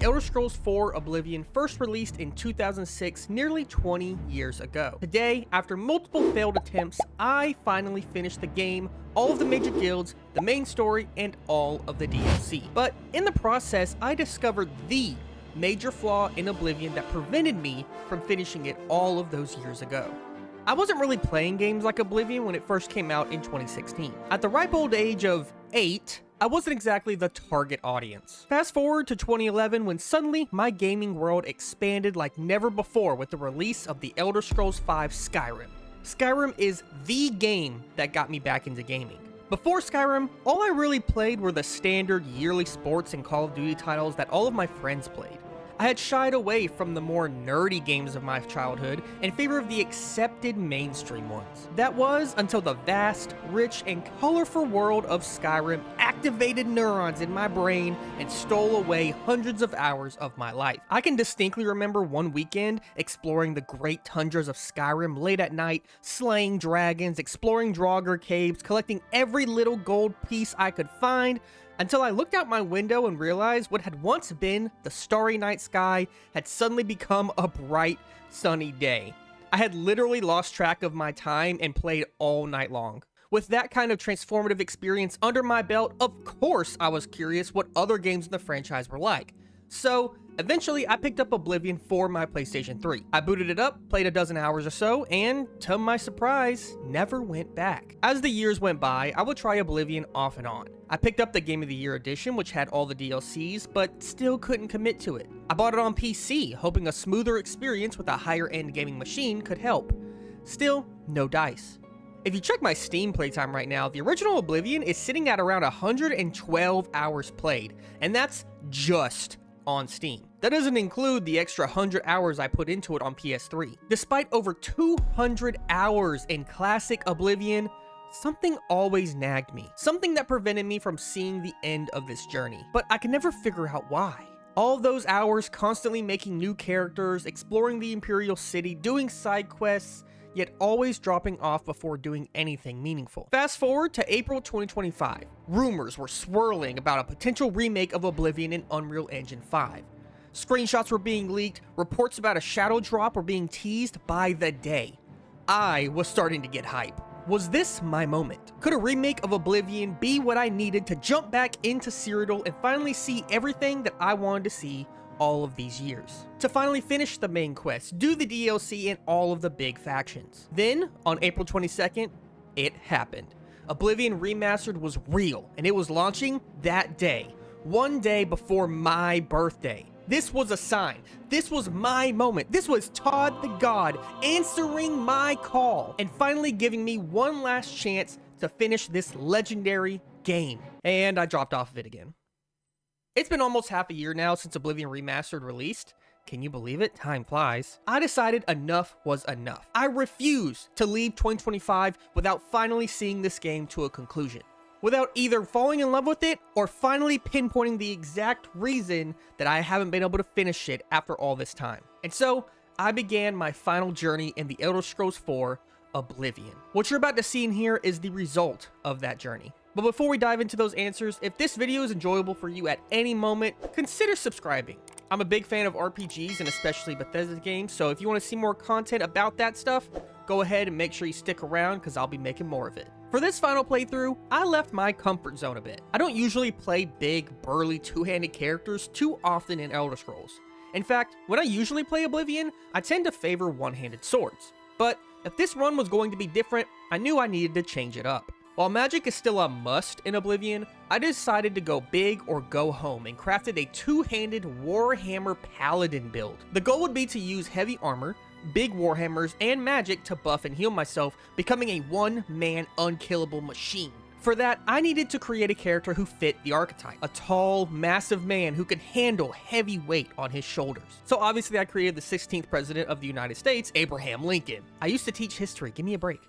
The Elder Scrolls IV Oblivion first released in 2006, nearly 20 years ago. Today, after multiple failed attempts, I finally finished the game, all of the major guilds, the main story, and all of the DLC. But in the process, I discovered the major flaw in Oblivion that prevented me from finishing it all of those years ago. I wasn't really playing games like Oblivion when it first came out in 2016. At the ripe old age of 8, I wasn't exactly the target audience. Fast forward to 2011 when suddenly my gaming world expanded like never before with the release of the Elder Scrolls V Skyrim. Skyrim is the game that got me back into gaming. Before Skyrim, all I really played were the standard yearly sports and Call of Duty titles that all of my friends played. I had shied away from the more nerdy games of my childhood in favor of the accepted mainstream ones. That was until the vast, rich, and colorful world of Skyrim activated neurons in my brain and stole away hundreds of hours of my life. I can distinctly remember one weekend exploring the great tundras of Skyrim late at night, slaying dragons, exploring Draugr caves, collecting every little gold piece I could find, until I looked out my window and realized what had once been the starry night sky had suddenly become a bright, sunny day. I had literally lost track of my time and played all night long. With that kind of transformative experience under my belt, of course I was curious what other games in the franchise were like. So, eventually I picked up Oblivion for my PlayStation 3. I booted it up, played a dozen hours or so, and, to my surprise, never went back. As the years went by, I would try Oblivion off and on. I picked up the Game of the Year edition, which had all the DLCs, but still couldn't commit to it. I bought it on PC, hoping a smoother experience with a higher-end gaming machine could help. Still, no dice. If you check my Steam playtime right now, the original Oblivion is sitting at around 112 hours played, and that's just on Steam. That doesn't include the extra 100 hours I put into it on PS3. Despite over 200 hours in classic Oblivion, something always nagged me. Something that prevented me from seeing the end of this journey. But I can never figure out why. All those hours constantly making new characters, exploring the Imperial City, doing side quests, yet always dropping off before doing anything meaningful. Fast forward to April 2025. Rumors were swirling about a potential remake of Oblivion in Unreal Engine 5. Screenshots were being leaked, reports about a shadow drop were being teased by the day. I was starting to get hype. Was this my moment? Could a remake of Oblivion be what I needed to jump back into Cyrodiil and finally see everything that I wanted to see all of these years? To finally finish the main quest, do the DLC and all of the big factions. Then, on April 22nd, it happened. Oblivion Remastered was real, and it was launching that day, one day before my birthday. This was a sign. This was my moment. This was Todd the God answering my call and finally giving me one last chance to finish this legendary game. And I dropped off of it again. It's been almost half a year now since Oblivion Remastered released. Can you believe it? Time flies. I decided enough was enough. I refuse to leave 2025 without finally seeing this game to a conclusion. Without either falling in love with it or finally pinpointing the exact reason that I haven't been able to finish it after all this time. And so, I began my final journey in the Elder Scrolls IV Oblivion. What you're about to see in here is the result of that journey. But before we dive into those answers, if this video is enjoyable for you at any moment, consider subscribing. I'm a big fan of RPGs and especially Bethesda games, so if you want to see more content about that stuff, go ahead and make sure you stick around because I'll be making more of it. For this final playthrough, I left my comfort zone a bit. I don't usually play big, burly, two-handed characters too often in Elder Scrolls. In fact, when I usually play Oblivion, I tend to favor one-handed swords. But if this run was going to be different, I knew I needed to change it up. While magic is still a must in Oblivion, I decided to go big or go home and crafted a two-handed Warhammer Paladin build. The goal would be to use heavy armor, big warhammers, and magic to buff and heal myself, becoming a one-man unkillable machine. For that, I needed to create a character who fit the archetype. A tall, massive man who could handle heavy weight on his shoulders. So obviously I created the 16th President of the United States, Abraham Lincoln. I used to teach history, give me a break.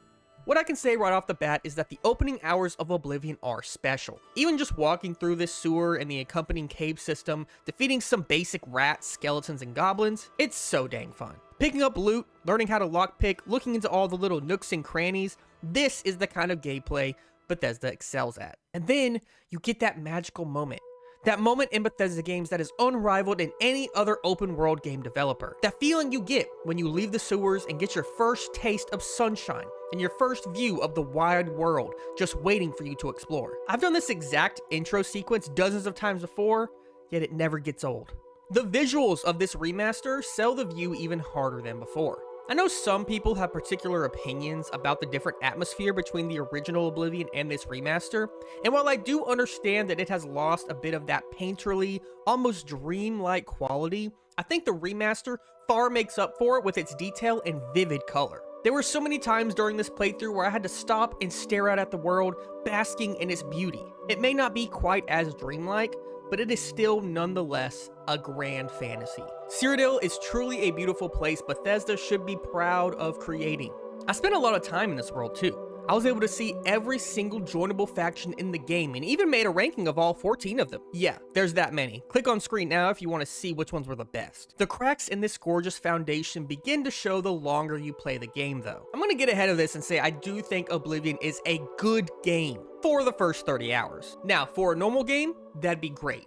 What I can say right off the bat is that the opening hours of Oblivion are special. Even just walking through this sewer and the accompanying cave system, defeating some basic rats, skeletons, and goblins, it's so dang fun. Picking up loot, learning how to lockpick, looking into all the little nooks and crannies, this is the kind of gameplay Bethesda excels at. And then you get that magical moment. That moment in Bethesda games that is unrivaled in any other open world game developer. That feeling you get when you leave the sewers and get your first taste of sunshine and your first view of the wide world just waiting for you to explore. I've done this exact intro sequence dozens of times before, yet it never gets old. The visuals of this remaster sell the view even harder than before. I know some people have particular opinions about the different atmosphere between the original Oblivion and this remaster, and while I do understand that it has lost a bit of that painterly, almost dreamlike quality, I think the remaster far makes up for it with its detail and vivid color. There were so many times during this playthrough where I had to stop and stare out at the world, basking in its beauty. It may not be quite as dreamlike, but it is still nonetheless a grand fantasy. Cyrodiil is truly a beautiful place Bethesda should be proud of creating. I spent a lot of time in this world too. I was able to see every single joinable faction in the game and even made a ranking of all 14 of them. Yeah, there's that many. Click on screen now if you want to see which ones were the best. The cracks in this gorgeous foundation begin to show the longer you play the game though. I'm gonna get ahead of this and say I do think Oblivion is a good game for the first 30 hours. Now, for a normal game, that'd be great.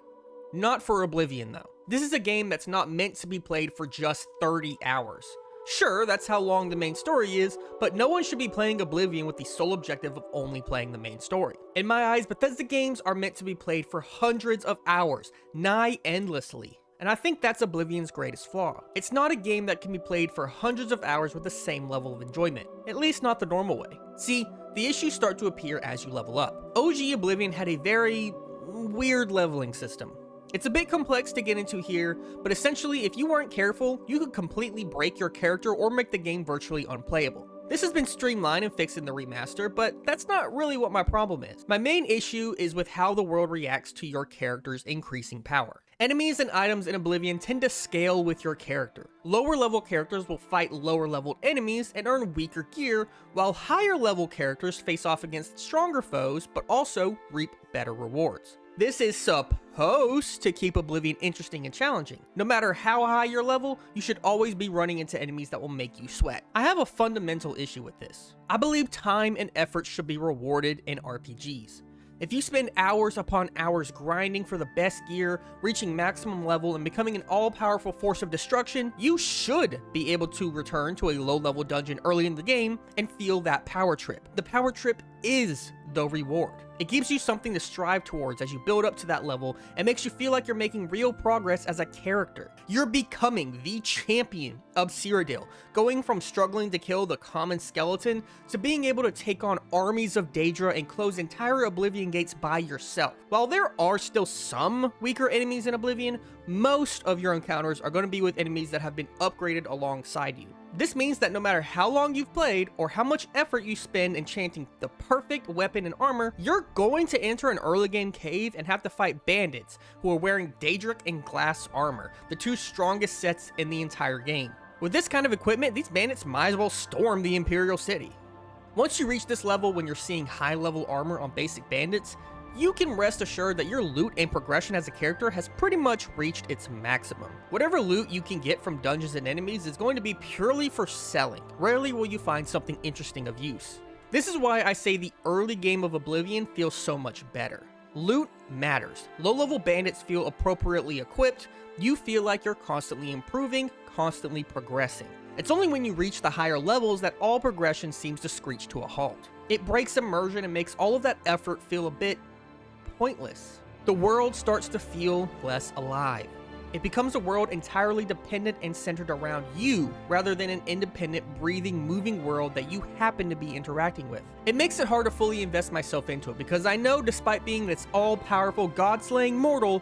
Not for Oblivion though. This is a game that's not meant to be played for just 30 hours. Sure, that's how long the main story is, but no one should be playing Oblivion with the sole objective of only playing the main story. In my eyes, Bethesda games are meant to be played for hundreds of hours, nigh endlessly. And I think that's Oblivion's greatest flaw. It's not a game that can be played for hundreds of hours with the same level of enjoyment, at least not the normal way. See, the issues start to appear as you level up. OG Oblivion had a very weird leveling system. It's a bit complex to get into here, but essentially if you weren't careful, you could completely break your character or make the game virtually unplayable. This has been streamlined and fixed in the remaster, but that's not really what my problem is. My main issue is with how the world reacts to your character's increasing power. Enemies and items in Oblivion tend to scale with your character. Lower level characters will fight lower leveled enemies and earn weaker gear, while higher level characters face off against stronger foes, but also reap better rewards. This is supposed to keep Oblivion interesting and challenging. No matter how high your level, you should always be running into enemies that will make you sweat. I have a fundamental issue with this. I believe time and effort should be rewarded in RPGs. If you spend hours upon hours grinding for the best gear, reaching maximum level, and becoming an all-powerful force of destruction, you should be able to return to a low-level dungeon early in the game and feel that power trip. The power trip is the reward. It gives you something to strive towards as you build up to that level and makes you feel like you're making real progress as a character. You're becoming the champion of Cyrodiil, going from struggling to kill the common skeleton to being able to take on armies of Daedra and close entire Oblivion gates by yourself. While there are still some weaker enemies in Oblivion, most of your encounters are going to be with enemies that have been upgraded alongside you. This means that no matter how long you've played or how much effort you spend enchanting the perfect weapon and armor, you're going to enter an early game cave and have to fight bandits who are wearing Daedric and glass armor, the two strongest sets in the entire game. With this kind of equipment, these bandits might as well storm the Imperial City. Once you reach this level when you're seeing high level armor on basic bandits, you can rest assured that your loot and progression as a character has pretty much reached its maximum. Whatever loot you can get from dungeons and enemies is going to be purely for selling. Rarely will you find something interesting of use. This is why I say the early game of Oblivion feels so much better. Loot matters. Low-level bandits feel appropriately equipped. You feel like you're constantly improving, constantly progressing. It's only when you reach the higher levels that all progression seems to screech to a halt. It breaks immersion and makes all of that effort feel a bit pointless. The world starts to feel less alive. It becomes a world entirely dependent and centered around you, rather than an independent, breathing, moving world that you happen to be interacting with. It makes it hard to fully invest myself into it, because I know despite being this all-powerful, god-slaying mortal,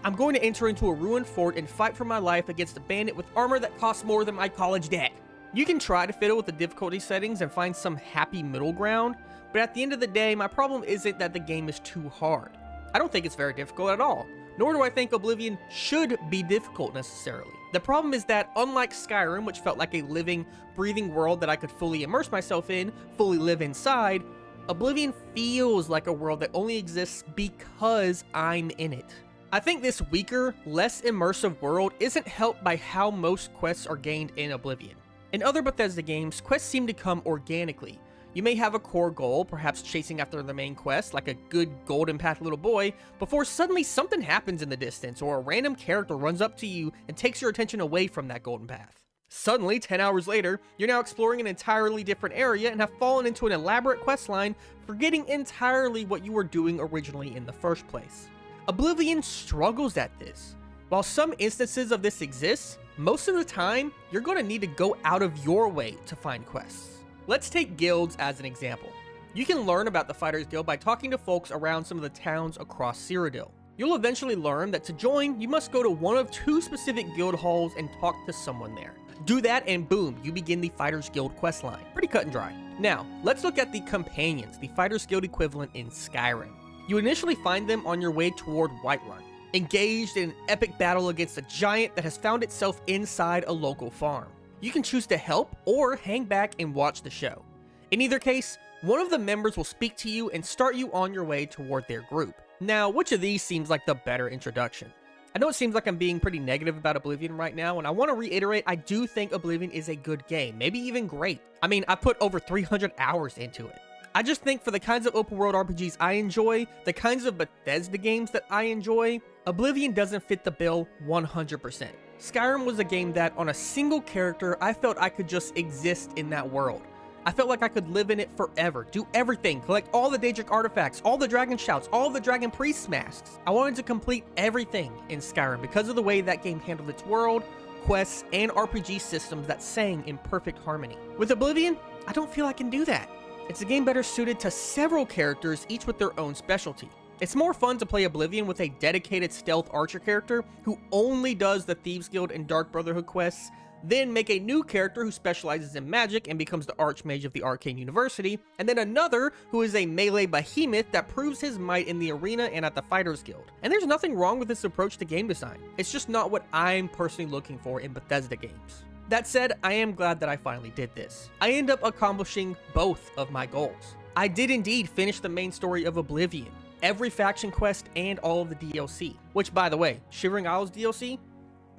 I'm going to enter into a ruined fort and fight for my life against a bandit with armor that costs more than my college debt. You can try to fiddle with the difficulty settings and find some happy middle ground, but at the end of the day, my problem isn't that the game is too hard. I don't think it's very difficult at all, nor do I think Oblivion should be difficult necessarily. The problem is that, unlike Skyrim, which felt like a living, breathing world that I could fully immerse myself in, fully live inside, Oblivion feels like a world that only exists because I'm in it. I think this weaker, less immersive world isn't helped by how most quests are gained in Oblivion. In other Bethesda games, quests seem to come organically. You may have a core goal, perhaps chasing after the main quest like a good golden path little boy, before suddenly something happens in the distance or a random character runs up to you and takes your attention away from that golden path. Suddenly, 10 hours later, you're now exploring an entirely different area and have fallen into an elaborate questline, forgetting entirely what you were doing originally in the first place. Oblivion struggles at this. While some instances of this exist, most of the time, you're going to need to go out of your way to find quests. Let's take guilds as an example. You can learn about the Fighters Guild by talking to folks around some of the towns across Cyrodiil. You'll eventually learn that to join, you must go to one of 2 specific guild halls and talk to someone there. Do that and boom, you begin the Fighters Guild questline. Pretty cut and dry. Now, let's look at the companions, the Fighters Guild equivalent in Skyrim. You initially find them on your way toward Whiterun, engaged in an epic battle against a giant that has found itself inside a local farm. You can choose to help or hang back and watch the show. In either case, one of the members will speak to you and start you on your way toward their group. Now, which of these seems like the better introduction? I know it seems like I'm being pretty negative about Oblivion right now, and I want to reiterate, I do think Oblivion is a good game, maybe even great. I mean, I put over 300 hours into it. I just think for the kinds of open world RPGs I enjoy, the kinds of Bethesda games that I enjoy, Oblivion doesn't fit the bill 100%. Skyrim was a game that, on a single character, I felt I could just exist in that world. I felt like I could live in it forever, do everything, collect all the Daedric artifacts, all the dragon shouts, all the dragon priest masks. I wanted to complete everything in Skyrim because of the way that game handled its world, quests, and RPG systems that sang in perfect harmony. With Oblivion, I don't feel I can do that. It's a game better suited to several characters, each with their own specialty. It's more fun to play Oblivion with a dedicated stealth archer character who only does the Thieves Guild and Dark Brotherhood quests, then make a new character who specializes in magic and becomes the Archmage of the Arcane University, and then another who is a melee behemoth that proves his might in the arena and at the Fighters Guild. And there's nothing wrong with this approach to game design. It's just not what I'm personally looking for in Bethesda games. That said, I am glad that I finally did this. I end up accomplishing both of my goals. I did indeed finish the main story of Oblivion, every faction quest, and all of the DLC. Which, by the way, Shivering Isles DLC?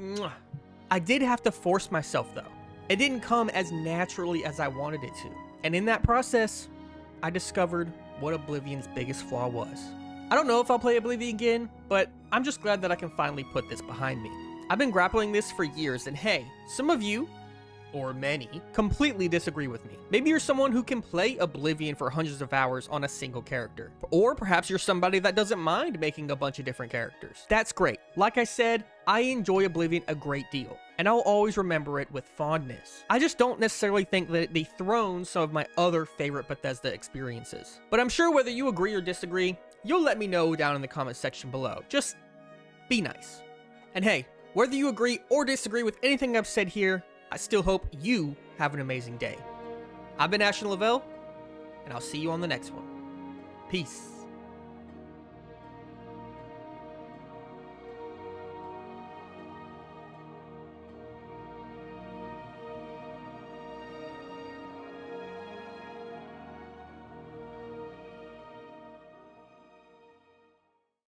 Mwah. I did have to force myself though. It didn't come as naturally as I wanted it to. And in that process, I discovered what Oblivion's biggest flaw was. I don't know if I'll play Oblivion again, but I'm just glad that I can finally put this behind me. I've been grappling this for years, and hey, some of you, or many, completely disagree with me. Maybe you're someone who can play Oblivion for hundreds of hours on a single character. Or perhaps you're somebody that doesn't mind making a bunch of different characters. That's great. Like I said, I enjoy Oblivion a great deal, and I'll always remember it with fondness. I just don't necessarily think that it dethrones some of my other favorite Bethesda experiences. But I'm sure whether you agree or disagree, you'll let me know down in the comment section below. Just be nice. And hey, whether you agree or disagree with anything I've said here, I still hope you have an amazing day. I've been Ashton Lavelle, and I'll see you on the next one. Peace.